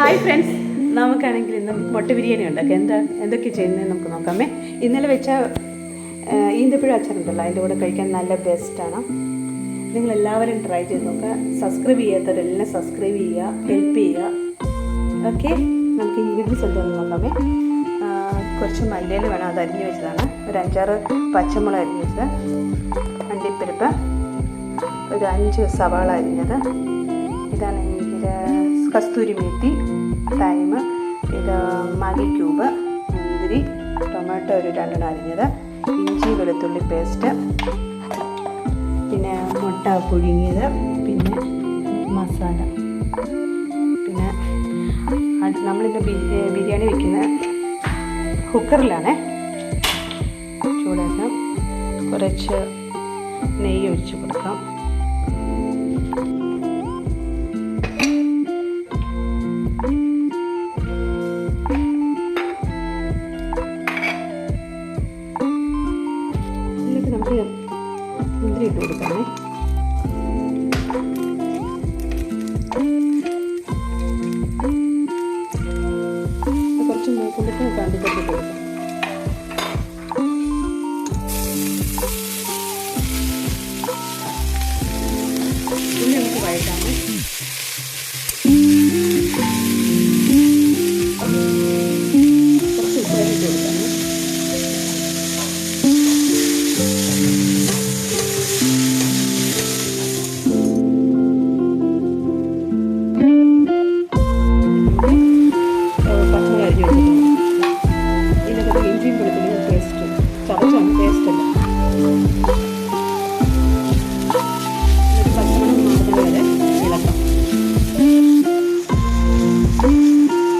Hi friends, നമുക്കാണെങ്കിൽ ഇന്ന് മുട്ട ബിരിയാണി ഉണ്ടാക്കാം. എന്തൊക്കെ ചെയ്യുന്നത് നമുക്ക് നോക്കാമേ. ഇന്നലെ വെച്ച ഈന്തപ്പഴ അച്ചാറുണ്ടല്ലോ, അതിൻ്റെ കൂടെ കഴിക്കാൻ നല്ല ബെസ്റ്റാണ്. നിങ്ങളെല്ലാവരും ട്രൈ ചെയ്ത് നോക്കുക. സബ്സ്ക്രൈബ് ചെയ്യാത്തവരെല്ലാം സബ്സ്ക്രൈബ് ചെയ്യുക, ഹെൽപ്പ് ചെയ്യുക. ഓക്കെ, നമുക്ക് ഇൻഗ്രീഡിയൻസ് എന്താണെന്ന് നോക്കാമേ. കുറച്ച് മല്ലിയില വേണം, അത് അരിഞ്ഞ് വെച്ചതാണ്. ഒരു 5-6 പച്ചമുളക് അരിഞ്ഞ് വെച്ചത്, അണ്ടിപ്പരിപ്പ്, ഒരു 5 സവാള അരിഞ്ഞത്, ഇതാണ് കസ്തൂരി മേത്തി, തൈമ്, ഇത് മാഗി ക്യൂബ്, മുന്തിരി, ടൊമാറ്റോ ഒരു 2 അരിഞ്ഞത്, ഇഞ്ചി വെളുത്തുള്ളി പേസ്റ്റ്, പിന്നെ മുട്ട പുഴുങ്ങിയത്, പിന്നെ മസാല. പിന്നെ നമ്മളിന്ന് ബിരിയാണി വയ്ക്കുന്ന കുക്കറിലാണ്. ചൂടാക്കാം. കുറച്ച് നെയ്യ് ഒഴിച്ച് കൊടുക്കാം. നമുക്ക് മുന്തിരി ഇട്ട് കൊടുക്കാമേ. കുറച്ച് മൂക്കുമ്പത്തിന് കണ്ടിട്ട് കൊടുക്കാം. പിന്നെ നമുക്ക് വഴറ്റാമേ. കുറച്ച് ഉപ്പിട്ട് കൊടുക്കാമേ.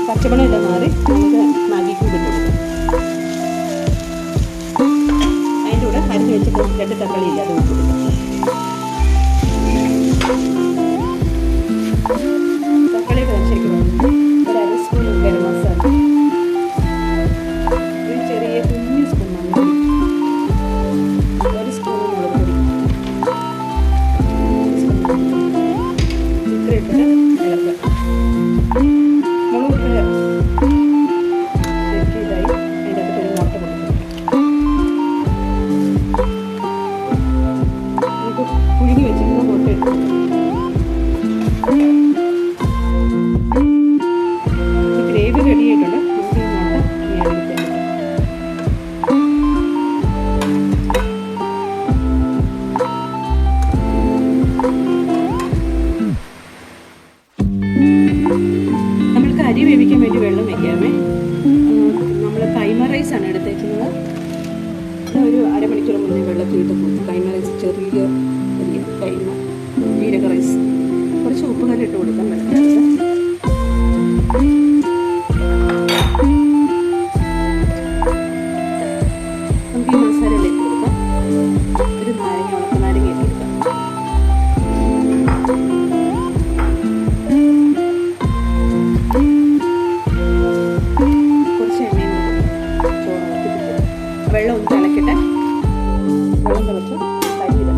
പച്ചമണം ഇതാ മാറി നമുക്ക് മാഗി ക്യൂബ് ഇട്ട് കൊടുക്കാം. അതിൻ്റെ കൂടെ അരിഞ്ഞ് വെച്ചിട്ട് 2 തക്കാളി ഇല്ല, അത് ഇട്ട് കൊടുക്കാം. തക്കാളിയൊക്കെ ശരിക്കും ഒരു 1/2 സ്പൂൺ ഗരം മസാല, ഒരു ചെറിയ കുഞ്ഞു സ്പൂൺ മഞ്ഞൾപ്പൊടി, 1 സ്പൂൺ മുളക് പൊടി, ഇത്രയിട്ട് ഇളക്കുക. പുഴുങ്ങി വെച്ചിരുന്ന മുട്ട ഇട്ടു. ഗ്രേവി റെഡി ആയിട്ടുണ്ട്. നമുക്ക് ഈ മുട്ട എടുക്കാം. നമ്മൾക്ക് അരി വേവിക്കാൻ വേണ്ടി വെള്ളം വയ്ക്കാമേ. നമ്മൾ കൈമ റൈസാണ് എടുത്തേക്കുന്നത്. ഒരു അരമണിക്കൂർ മുന്നേ വെള്ളത്തിലിട്ട് കൊടുത്തു. കൈമ റൈസ് ചെറിയ കൈമ ജീരക റൈസ്. കുറച്ച് ഉപ്പുകല്ല് ഇട്ട് കൊടുക്കാം വെള്ളത്തിനകത്ത്. നമുക്ക് ഈ മസാലയിലേക്ക് കൊടുക്കാം. ഒരു നാരങ്ങ, ഉണക്കനാരങ്ങ ഇട്ട് കൊടുക്കാം. കുറച്ച് എണ്ണയും കൊടുക്കാം. ചോറ് വെള്ളം ഒന്ന് തിളക്കട്ടെ. വെള്ളം തിളച്ച് തൈര്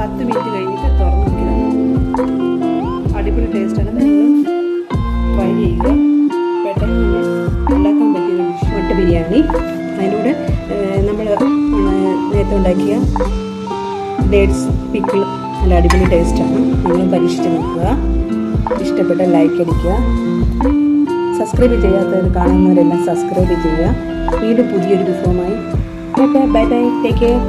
10 മിനിറ്റ് കഴിഞ്ഞിട്ട് തുറന്ന് നോക്കിയതാണ്. അടിപൊളി ടേസ്റ്റാണ്. നിങ്ങൾ ട്രൈ ചെയ്യുക. പെട്ടെന്ന് തന്നെ ഉണ്ടാക്കാൻ പറ്റിയ ഡിഷ് മുട്ട ബിരിയാണി. അതിലൂടെ നമ്മൾ നേരത്തെ ഉണ്ടാക്കിയ ഡേറ്റ്സ് പിക്കിൾ നല്ല അടിപൊളി ടേസ്റ്റാണ്. നിങ്ങൾ പരീക്ഷിച്ച് നോക്കുക. ഇഷ്ടപ്പെട്ട ലൈക്ക് അടിക്കുക. സബ്സ്ക്രൈബ് ചെയ്യാത്തവർ കാണുന്നവരെല്ലാം സബ്സ്ക്രൈബ് ചെയ്യുക. വീണ്ടും പുതിയൊരു വിഭവമായി. Bye bye. Take care.